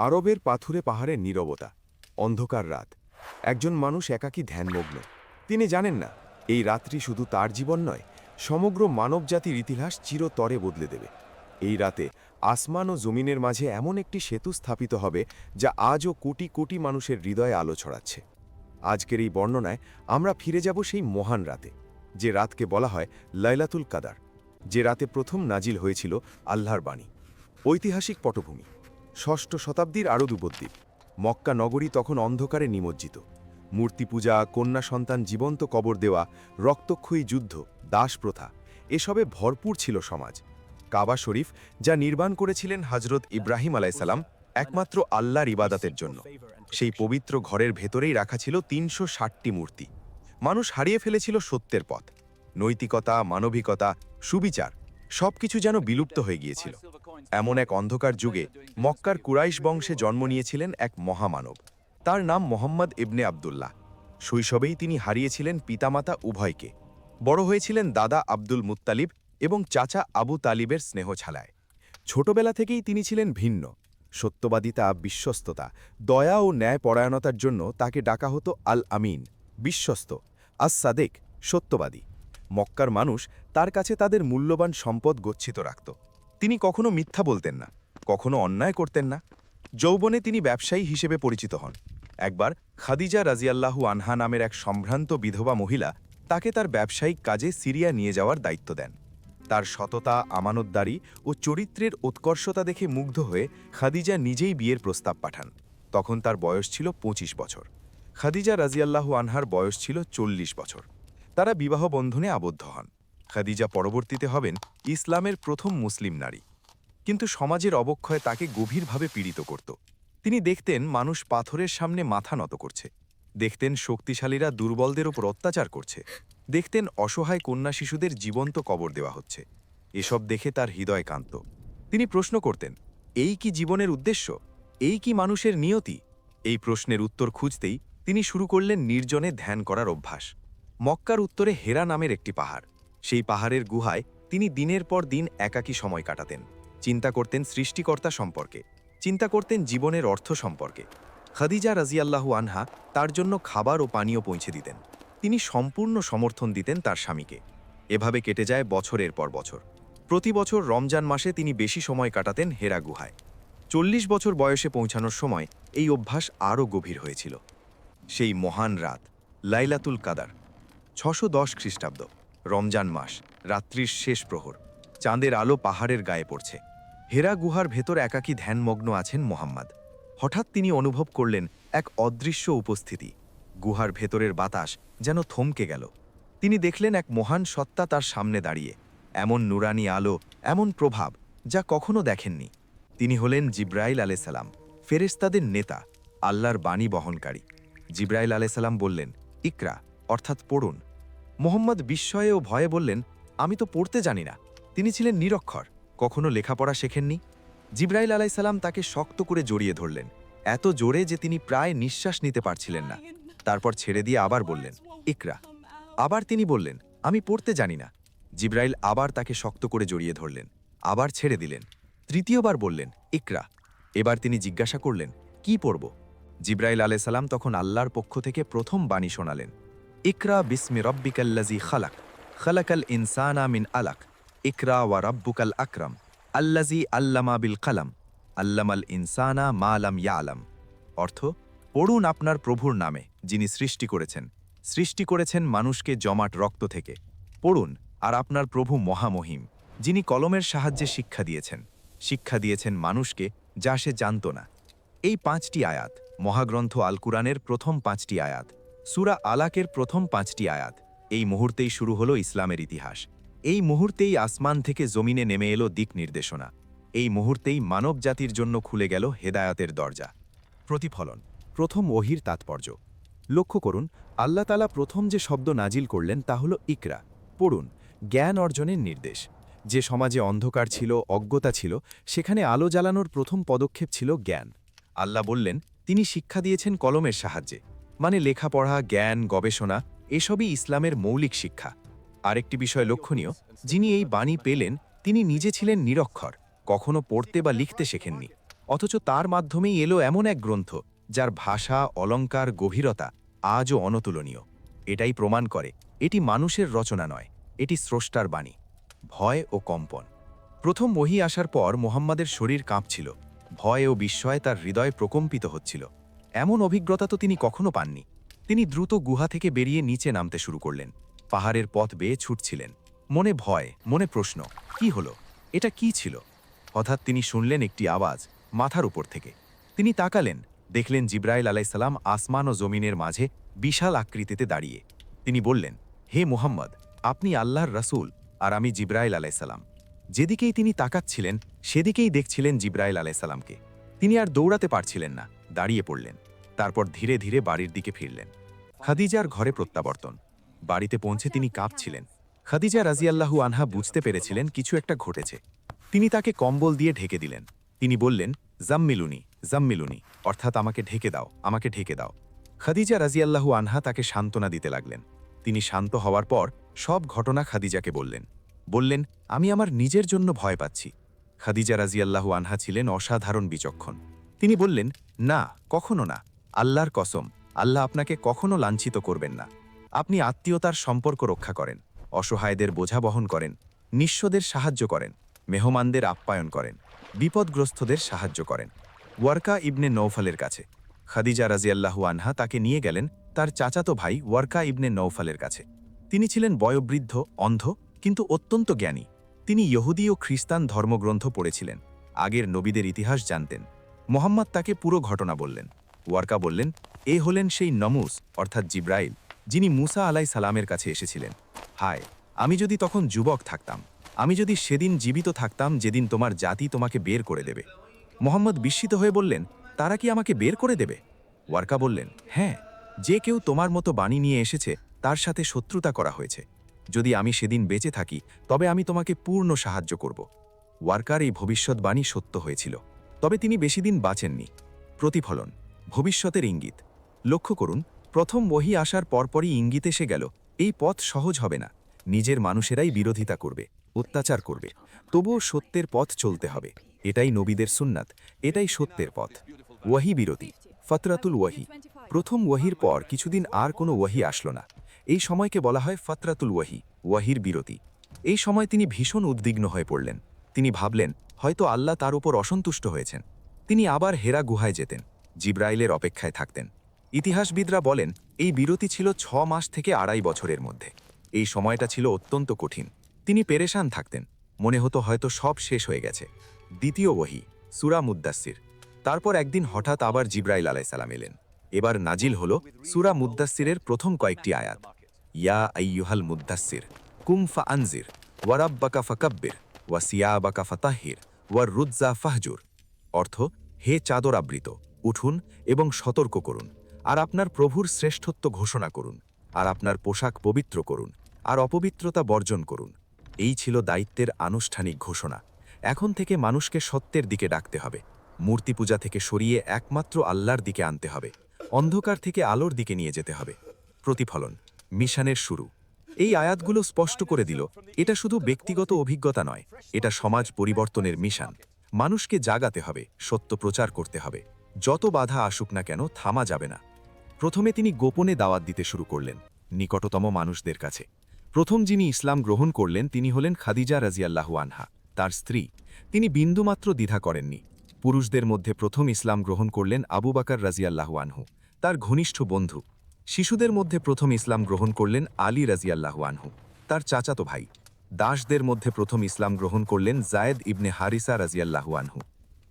আরবের পাথুরে পাহাড়ের নীরবতা, অন্ধকার রাত। একজন মানুষ একাকী ধ্যানমগ্ন। তিনি জানেন না, এই রাত্রি শুধু তার জীবন নয়, সমগ্র মানবজাতির ইতিহাস চিরতরে বদলে দেবে। এই রাতে আসমান ও জমিনের মাঝে এমন একটি সেতু স্থাপিত হবে যা আজও কোটি কোটি মানুষের হৃদয়ে আলো ছড়াচ্ছে। আজকের এই বর্ণনায় আমরা ফিরে যাব সেই মহান রাতে, যে রাতকে বলা হয় লাইলাতুল কাদার, যে রাতে প্রথম নাজিল হয়েছিল আল্লাহর বাণী। ঐতিহাসিক পটভূমি: ষষ্ঠ শতাব্দীর আরব উপদ্বীপ। মক্কা নগরী তখন অন্ধকারে নিমজ্জিত। মূর্তি পূজা, কন্যা সন্তান জীবন্ত কবর দেওয়া, রক্তক্ষয়ী যুদ্ধ, দাস প্রথা, এসবে ভরপুর ছিল সমাজ। কাবা শরীফ, যা নির্মাণ করেছিলেন হজরত ইব্রাহিম আলাইসাল্লাম একমাত্র আল্লাহর ইবাদতের জন্য, সেই পবিত্র ঘরের ভেতরেই রাখা ছিল ৩৬০টি মূর্তি। মানুষ হারিয়ে ফেলেছিল সত্যের পথ। নৈতিকতা, মানবিকতা, সুবিচার সবকিছু যেন বিলুপ্ত হয়ে গিয়েছিল। এমন এক অন্ধকার যুগে মক্কার কুরাইশ বংশে জন্ম নিয়েছিলেন এক মহামানব। তার নাম মোহাম্মদ ইবনে আবদুল্লাহ। শৈশবেই তিনি হারিয়েছিলেন পিতামাতা উভয়কে। বড় হয়েছিলেন দাদা আব্দুল মুত্তালিব এবং চাচা আবু তালিবের স্নেহছালায়। ছোটবেলা থেকেই তিনি ছিলেন ভিন্ন। সত্যবাদিতা, বিশ্বস্ততা, দয়া ও ন্যায়পরায়ণতার জন্য তাকে ডাকা হতো আল আমিন, বিশ্বস্ত, আস সাদেক, সত্যবাদী। মক্কার মানুষ তার কাছে তাদের মূল্যবান সম্পদ গচ্ছিত রাখত। তিনি কখনো মিথ্যা বলতেন না, কখনো অন্যায় করতেন না। যৌবনে তিনি ব্যবসায়ী হিসেবে পরিচিত হন। একবার খাদিজা রাজিয়াল্লাহু আনহা নামের এক সম্ভ্রান্ত বিধবা মহিলা তাকে তার ব্যবসায়িক কাজে সিরিয়া নিয়ে যাওয়ার দায়িত্ব দেন। তার সততা, আমানতদারি ও চরিত্রের উৎকর্ষতা দেখে মুগ্ধ হয়ে খাদিজা নিজেই বিয়ের প্রস্তাব পাঠান। তখন তার বয়স ছিল ২৫ বছর। খাদিজা রাজিয়াল্লাহু আনহার বয়স ছিল ৪০ বছর। তারা বিবাহ বন্ধনে আবদ্ধ হন। খাদিজা পরবর্তীতে হবেন ইসলামের প্রথম মুসলিম নারী। কিন্তু সমাজের অবক্ষয় তাকে গভীরভাবে পীড়িত করত। তিনি দেখতেন মানুষ পাথরের সামনে মাথা নত করছে, দেখতেন শক্তিশালীরা দুর্বলদের ওপর অত্যাচার করছে, দেখতেন অসহায় কন্যা শিশুদের জীবন্ত কবর দেওয়া হচ্ছে। এসব দেখে তার হৃদয় কাঁদত। তিনি প্রশ্ন করতেন, এই কি জীবনের উদ্দেশ্য? এই কি মানুষের নিয়তি? এই প্রশ্নের উত্তর খুঁজতেই তিনি শুরু করলেন নির্জনে ধ্যান করার অভ্যাস। মক্কার উত্তরে হেরা নামের একটি পাহাড়। সেই পাহাড়ের গুহায় তিনি দিনের পর দিন একাকী সময় কাটাতেন। চিন্তা করতেন সৃষ্টিকর্তা সম্পর্কে, চিন্তা করতেন জীবনের অর্থ সম্পর্কে। খাদিজা রাজিয়াল্লাহু আনহা তার জন্য খাবার ও পানীয় পৌঁছে দিতেন। তিনি সম্পূর্ণ সমর্থন দিতেন তার স্বামীকে। এভাবে কেটে যায় বছরের পর বছর। প্রতি বছর রমজান মাসে তিনি বেশি সময় কাটাতেন হেরা গুহায়। ৪০ বছর বয়সে পৌঁছানোর সময় এই অভ্যাস আরও গভীর হয়েছিল। সেই মহান রাত, লাইলাতুল কাদার, ৬১০ খ্রিস্টাব্দ, রমজান মাস, রাত্রির শেষ প্রহর। চাঁদের আলো পাহাড়ের গায়ে পড়ছে। হেরা গুহার ভেতর একাকী ধ্যানমগ্ন আছেন মোহাম্মদ। হঠাৎ তিনি অনুভব করলেন এক অদৃশ্য উপস্থিতি। গুহার ভেতরের বাতাস যেন থমকে গেল। তিনি দেখলেন এক মহান সত্তা তার সামনে দাঁড়িয়ে। এমন নুরানি আলো, এমন প্রভাব যা কখনো দেখেননি। তিনি হলেন জিব্রাইল আলাইসাল্লাম, ফেরেশতাদের নেতা, আল্লাহর বাণী বহনকারী। জিব্রাইল আলাইসাল্লাম বললেন, ইকরা, অর্থাৎ পড়ুন। মোহাম্মদ বিস্ময়ে ও ভয়ে বললেন, আমি তো পড়তে জানি না। তিনি ছিলেন নিরক্ষর, কখনো লেখাপড়া শেখেননি। জিব্রাইল আলাইসাল্লাম তাকে শক্ত করে জড়িয়ে ধরলেন, এত জোরে যে তিনি প্রায় নিঃশ্বাস নিতে পারছিলেন না। তারপর ছেড়ে দিয়ে আবার বললেন, ইকরা। আবার তিনি বললেন, আমি পড়তে জানি না। জিব্রাইল আবার তাকে শক্ত করে জড়িয়ে ধরলেন, আবার ছেড়ে দিলেন। তৃতীয়বার বললেন, ইকরা। এবার তিনি জিজ্ঞাসা করলেন, কি পড়ব? জিব্রাইল আলাইসাল্লাম তখন আল্লাহর পক্ষ থেকে প্রথম বাণী শোনালেন, ইকরা বিস্মি রব্বিকাল্লাজি খালাক, খালাকাল ইনসানা মিন আলাক, ইকরা ওয়া রাব্বুকাল আকরাম, আল্লাজি আল্লামা বিল কালাম, আল্লামাল ইনসানা মা লাম ইয়ালাম। অর্থ, পড়ুন আপনার প্রভুর নামে, যিনি সৃষ্টি করেছেন মানুষকে জমাট রক্ত থেকে। পড়ুন, আর আপনার প্রভু মহামহিম, যিনি কলমের সাহায্যে শিক্ষা দিয়েছেন মানুষকে যা সে জানত না। এই ৫টি আয়াত মহাগ্রন্থ আল কুরআনের প্রথম ৫টি আয়াত, সূরা আলাকের প্রথম ৫টি আয়াত। এই মুহূর্তেই শুরু হলো ইসলামের ইতিহাস। এই মুহূর্তেই আসমান থেকে জমিনে নেমে এলো দিক নির্দেশনা। এই মুহূর্তেই মানব জাতির জন্য খুলে গেল হেদায়াতের দরজা। প্রতিফলন: প্রথম ওহির তাৎপর্য। লক্ষ্য করুন, আল্লাহ তাআলা প্রথম যে শব্দ নাজিল করলেন তা হল ইকরা, পড়ুন। জ্ঞান অর্জনের নির্দেশ। যে সমাজে অন্ধকার ছিল, অজ্ঞতা ছিল, সেখানে আলো জ্বালানোর প্রথম পদক্ষেপ ছিল জ্ঞান। আল্লাহ বললেন, তিনি শিক্ষা দিয়েছেন কলমের সাহায্যে, মানে লেখাপড়া, জ্ঞান, গবেষণা, এসবই ইসলামের মৌলিক শিক্ষা। আরেকটি বিষয় লক্ষণীয়, যিনি এই বাণী পেলেন তিনি নিজে ছিলেন নিরক্ষর, কখনো পড়তে বা লিখতে শেখেননি। অথচ তার মাধ্যমেই এলো এমন এক গ্রন্থ যার ভাষা, অলঙ্কার, গভীরতা আজও অনতুলনীয়। এটাই প্রমাণ করে এটি মানুষের রচনা নয়, এটি স্রষ্টার বাণী। ভয় ও কম্পন। প্রথম ওহী আসার পর মুহাম্মাদের শরীর কাঁপছিল, ভয় ও বিস্ময়ে তার হৃদয় প্রকম্পিত হচ্ছিল। এমন অভিজ্ঞতা তো তিনি কখনো পাননি। তিনি দ্রুত গুহা থেকে বেরিয়ে নিচে নামতে শুরু করলেন। পাহাড়ের পথ বেয়ে ছুটছিলেন। মনে ভয়, মনে প্রশ্ন, কি হলো? এটা কি ছিল? হঠাৎ তিনি শুনলেন একটি আওয়াজ মাথার উপর থেকে। তিনি তাকালেন, দেখলেন জিব্রাইল আলাইসাল্লাম আসমান ও জমিনের মাঝে বিশাল আকৃতিতে দাঁড়িয়ে। তিনি বললেন, হে মুহাম্মদ, আপনি আল্লাহর রাসূল আর আমি জিব্রাইল আলাইসাল্লাম। যেদিকেই তিনি তাকাচ্ছিলেন সেদিকেই দেখছিলেন জিব্রাইল আলাইসাল্লামকে। তিনি আর দৌড়াতে পারছিলেন না, দাঁড়িয়ে পড়লেন। তারপর ধীরে ধীরে বাড়ির দিকে ফিরলেন। খাদিজার ঘরে প্রত্যাবর্তন। বাড়িতে পৌঁছে তিনি কাঁপছিলেন। খাদিজা রাজিয়াল্লাহু আনহা বুঝতে পেরেছিলেন কিছু একটা ঘটেছে। তিনি তাকে কম্বল দিয়ে ঢেকে দিলেন। তিনি বললেন, জাম্মিলুনি জাম্মিলুনি, অর্থাৎ আমাকে ঢেকে দাও, আমাকে ঢেকে দাও। খাদিজা রাজিয়াল্লাহু আনহা তাকে সান্ত্বনা দিতে লাগলেন। তিনি শান্ত হওয়ার পর সব ঘটনা খাদিজাকে বললেন, আমি আমার নিজের জন্য ভয় পাচ্ছি। খাদিজা রাজিয়াল্লাহু আনহা ছিলেন অসাধারণ বিচক্ষণ। তিনি বললেন, না, কখনো না। আল্লাহর কসম, আল্লাহ আপনাকে কখনো লাঞ্ছিত করবেন না। আপনি আত্মীয়তার সম্পর্ক রক্ষা করেন, অসহায়দের বোঝা বহন করেন, নিঃস্বদের সাহায্য করেন, মেহমানদের আপ্যায়ন করেন, বিপদগ্রস্তদের সাহায্য করেন। ওয়ারকা ইবনে নৌফালের কাছে খাদিজা রাজিয়াল্লাহু আনহা তাকে নিয়ে গেলেন তার চাচাতো ভাই ওয়ারকা ইবনে নৌফালের কাছে। তিনি ছিলেন বয়োবৃদ্ধ, অন্ধ, কিন্তু অত্যন্ত জ্ঞানী। তিনি ইহুদি ও খ্রিস্টান ধর্মগ্রন্থ পড়েছিলেন, আগের নবীদের ইতিহাস জানতেন। মোহাম্মদ তাকে পুরো ঘটনা বললেন। ওয়ারকা বললেন, এ হলেন সেই নমুস অর্থাৎ জিব্রাইল, যিনি মুসা আলাই সালামের কাছে এসেছিলেন। হায়, আমি যদি তখন যুবক থাকতাম, আমি যদি সেদিন জীবিত থাকতাম যেদিন তোমার জাতি তোমাকে বের করে দেবে। মোহাম্মদ বিস্মিত হয়ে বললেন, তারা কি আমাকে বের করে দেবে? ওয়ারকা বললেন, হ্যাঁ, যে কেউ তোমার মতো বাণী নিয়ে এসেছে তার সাথে শত্রুতা করা হয়েছে। যদি আমি সেদিন বেঁচে থাকি তবে আমি তোমাকে পূর্ণ সাহায্য করব। ওয়ারকার এই ভবিষ্যৎবাণী সত্য হয়েছিল, তবে তিনি বেশি দিন বাঁচেননি। প্রতিফলন, ভবিষ্যতের ইঙ্গিত। লক্ষ্য করুন, প্রথম ওহী আসার পরপরই ইঙ্গিত এসে গেল, এই পথ সহজ হবে না। নিজের মানুষেরাই বিরোধিতা করবে, অত্যাচার করবে, তবুও সত্যের পথ চলতে হবে। এটাই নবীদের সুন্নাত, এটাই সত্যের পথ। ওয়াহি বিরতি, ফতরাতুল ওয়াহি। প্রথম ওয়াহির পর কিছুদিন আর কোনো ওয়াহি আসলো না। এই সময়কে বলা হয় ফতরাতুল ওয়াহি, ওয়াহির বিরতি। এই সময় তিনি ভীষণ উদ্বিগ্ন হয়ে পড়লেন। তিনি ভাবলেন, হয়তো আল্লাহ তার উপর অসন্তুষ্ট হয়েছেন। তিনি আবার হেরা গুহায় যেতেন, জিব্রাইলের অপেক্ষায় থাকতেন। ইতিহাসবিদরা বলেন, এই বিরতি ছিল 6 মাস থেকে 2.5 বছরের মধ্যে। এই সময়টা ছিল অত্যন্ত কঠিন। তিনি পেরেশান থাকতেন, মনে হতো হয়তো সব শেষ হয়ে গেছে। দ্বিতীয় ওহী, সূরা মুদ্দাসসির। তারপর একদিন হঠাৎ আবার জিব্রাইল আলাইসালাম এলেন। এবার নাজিল হল সূরা মুদ্দাসসিরের প্রথম কয়েকটি আয়াত। ইয়া আইয়ুহাল মুদ্দাসসির কুম ফাআনজির ওয়ারাব্বাকা ফাকাব্বির ওয়া সিয়াবাকা ফাতাহহির ওয়ার রুজ্জা ফাহজুর। অর্থ, হে চাদর আবৃত, উঠুন এবং সতর্ক করুন, আর আপনার প্রভুর শ্রেষ্ঠত্ব ঘোষণা করুন, আর আপনার পোশাক পবিত্র করুন, আর অপবিত্রতা বর্জন করুন। এই ছিল দায়িত্বের আনুষ্ঠানিক ঘোষণা। এখন থেকে মানুষকে সত্যের দিকে ডাকতে হবে, মূর্তি পূজা থেকে সরিয়ে একমাত্র আল্লাহর দিকে আনতে হবে, অন্ধকার থেকে আলোর দিকে নিয়ে যেতে হবে। প্রতিফলন, মিশনের শুরু। এই আয়াতগুলো স্পষ্ট করে দিল, এটা শুধু ব্যক্তিগত অভিজ্ঞতা নয়, এটা সমাজ পরিবর্তনের মিশন। মানুষকে জাগাতে হবে, সত্য প্রচার করতে হবে। যত বাধা আসুক না কেন, থামা যাবে না। প্রথমে তিনি গোপনে দাওয়াত দিতে শুরু করলেন, নিকটতম মানুষদের কাছে। প্রথম যিনি ইসলাম গ্রহণ করলেন তিনি হলেন খাদিজা রাজিয়াল্লাহু আনহা, তার স্ত্রী। তিনি বিন্দুমাত্র দ্বিধা করেননি। পুরুষদের মধ্যে প্রথম ইসলাম গ্রহণ করলেন আবু বকর রাজিয়াল্লাহু আনহু, তার ঘনিষ্ঠ বন্ধু। শিশুদের মধ্যে প্রথম ইসলাম গ্রহণ করলেন আলী রাজিয়াল্লাহু আনহু, তার চাচাতো ভাই। দাসদের মধ্যে প্রথম ইসলাম গ্রহণ করলেন জায়েদ ইবনে হারিসা রাজিয়াল্লাহু আনহু।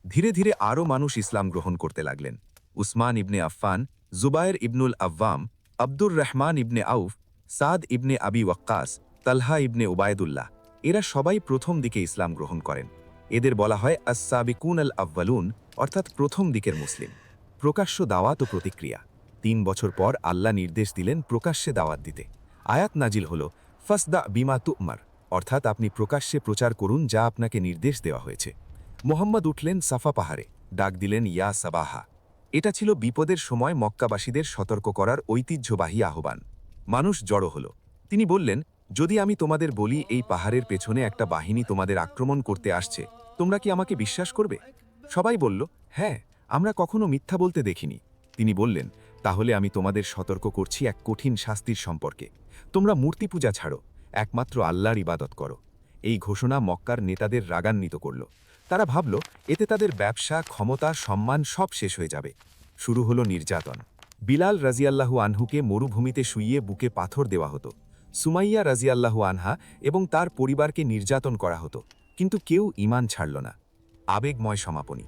ধীরে ধীরে আরও মানুষ ইসলাম গ্রহণ করতে লাগলেন। উসমান ইবনে আফফান, জুবায়ের ইবনুল আవ్বাম, আব্দুর রহমান ইবনে আউফ, সাদ ইবনে আবি ওয়াক্কাস, তালহা ইবনে উবায়দুল্লাহ, এরা সবাই প্রথম দিকে ইসলাম গ্রহণ করেন। এদের বলা হয় আস-সাবিকুন আল আউয়ালুন, অর্থাৎ প্রথম দিকের মুসলিম। প্রকাশ্য দাওয়াত ও প্রতিক্রিয়া। 3 বছর পর আল্লাহ নির্দেশ দিলেন প্রকাশ্যে দাওয়াত দিতে। আয়াত নাজিল হল, ফাসদা বিমা তুমার, অর্থাৎ আপনি প্রকাশ্যে প্রচার করুন যা আপনাকে নির্দেশ দেওয়া হয়েছে। মোহাম্মদ উঠলেন সাফা পাহাড়ে, ডাক দিলেন ইয়া সাবাহা। এটা ছিল বিপদের সময় মক্কাবাসীদের সতর্ক করার ঐতিহ্যবাহী আহ্বান। মানুষ জড়ো হল। তিনি বললেন, যদি আমি তোমাদের বলি এই পাহাড়ের পেছনে একটা বাহিনী তোমাদের আক্রমণ করতে আসছে, তোমরা কি আমাকে বিশ্বাস করবে? সবাই বলল, হ্যাঁ, আমরা কখনো মিথ্যা বলতে দেখিনি। তিনি বললেন, তাহলে আমি তোমাদের সতর্ক করছি এক কঠিন শাস্তির সম্পর্কে। তোমরা মূর্তি পূজা ছাড়ো, একমাত্র আল্লাহর ইবাদত করো। এই ঘোষণা মক্কার নেতাদের রাগান্বিত করল। তারা ভাবল, এতে তাদের ব্যবসা, ক্ষমতা, সম্মান সব শেষ হয়ে যাবে। শুরু হলো নির্যাতন। বিলাল রাজিয়াল্লাহু আনহুকে মরুভূমিতে শুইয়ে বুকে পাথর দেওয়া হতো। সুমাইয়া রাজিয়াল্লাহু আনহা এবং তার পরিবারকে নির্যাতন করা হতো, কিন্তু কেউ ঈমান ছাড়ল না। আবেগময় সমাপনী।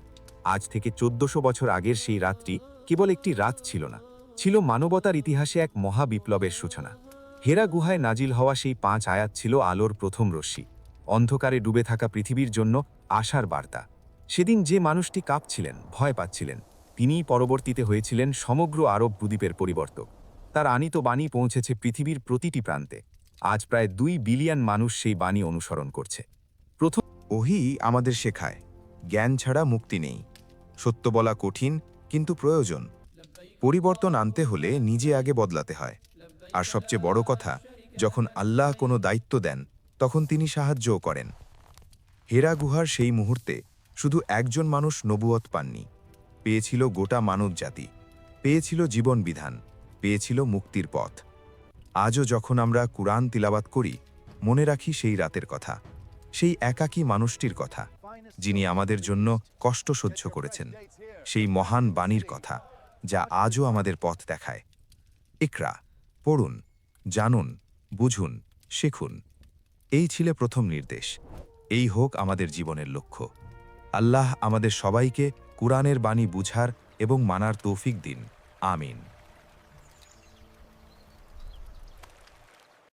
আজ থেকে 1400 বছর আগের সেই রাতটি কেবল একটি রাত ছিল না, ছিল মানবতার ইতিহাসে এক মহা বিপ্লবের সূচনা। হেরা গুহায় নাজিল হওয়া সেই 5 আয়াত ছিল আলোর প্রথম রশ্মি, অন্ধকারে ডুবে থাকা পৃথিবীর জন্য আশার বার্তা। সেদিন যে মানুষটি কাঁপছিলেন, ভয় পাচ্ছিলেন, তিনিই পরবর্তীতে হয়েছিলেন সমগ্র আরব দ্বীপের পরিবর্তক। তার আনিত বাণী পৌঁছেছে পৃথিবীর প্রতিটি প্রান্তে। আজ প্রায় 2 বিলিয়ন মানুষ সেই বাণী অনুসরণ করছে। ওহী আমাদের শেখায়, জ্ঞান ছাড়া মুক্তি নেই। সত্য বলা কঠিন, কিন্তু প্রয়োজন। পরিবর্তন আনতে হলে নিজে আগে বদলাতে হয়। আর সবচেয়ে বড় কথা, যখন আল্লাহ কোনো দায়িত্ব দেন, তখন তিনি সাহায্যও করেন। হেরা গুহার সেই মুহূর্তে শুধু একজন মানুষ নবুয়ত পাননি, পেয়েছিল গোটা মানবজাতি, পেয়েছিল জীবন বিধান, পেয়েছিল মুক্তির পথ। আজও যখন আমরা কুরআন তিলাওয়াত করি, মনে রাখি সেই রাতের কথা, সেই একাকী মানুষটির কথা, যিনি আমাদের জন্য কষ্ট সহ্য করেছেন, সেই মহান বাণীর কথা, যা আজও আমাদের পথ দেখায়। ইকরা, পড়ুন, জানুন, বুঝুন, শিখুন। এই ছিল প্রথম নির্দেশ। এই হোক আমাদের জীবনের লক্ষ্য। আল্লাহ আমাদের সবাইকে কুরআনের বাণী বুঝার এবং মানার তৌফিক দিন। আমিন।